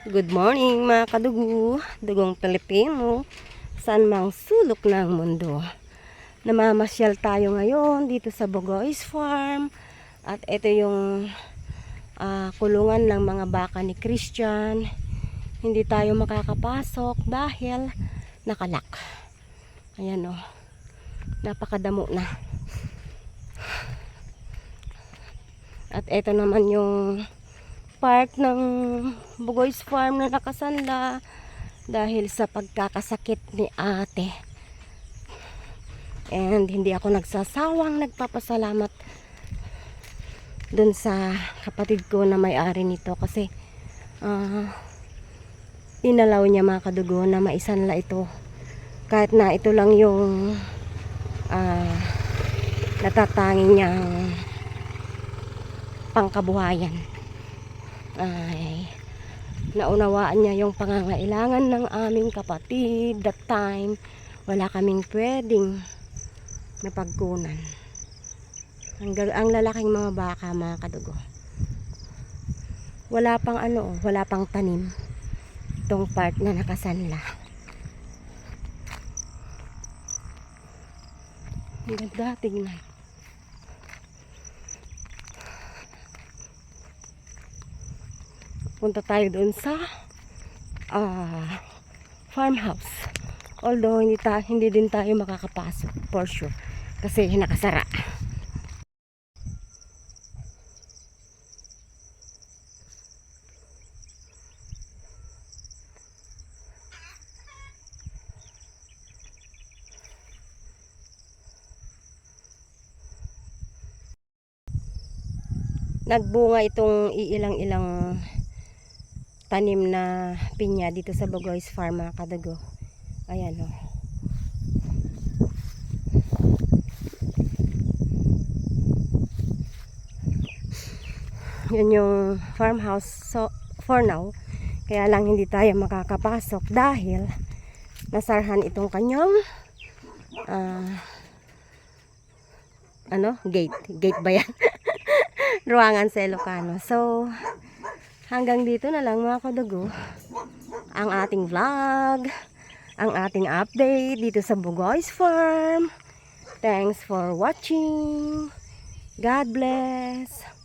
Good morning mga kadugo, dugong Pilipino, saan mang sulok ng mundo. Namamasyal tayo ngayon dito sa Bogoys Farm at ito yung kulungan ng mga baka ni Christian. Hindi tayo makakapasok dahil nakalak. Ayan o, napakadamo na. At ito naman yung part ng Bogoys Farm na nakasanla dahil sa pagkakasakit ni ate. And hindi ako nagsasawang nagpapasalamat dun sa kapatid ko na may-ari nito kasi inalaw niya mga kadugo na maisanla ito kahit na ito lang yung natatanging niyang pangkabuhayan. Ay, naunawaan niya yung pangangailangan ng aming kapatid. That time wala kaming pwedeng napagkunan. Ang lalaking mga baka mga kadugo, wala pang tanim itong part na nakasanla. Ang ganda tingnan. Punta tayo doon sa farmhouse. Although hindi din tayo makakapasok for sure kasi nakasara. Nagbunga itong iilang-ilang tanim na pinya dito sa Bogoys Farm mga kadugo. Ayan o. Yan yung farmhouse for now. Kaya lang hindi tayo makakapasok dahil nasarhan itong kanyang gate ba yan? Ruangan sa Ilocano. So hanggang dito na lang mga kadugo ang ating vlog, ang ating update dito sa Bogoys Farm. Thanks for watching. God bless.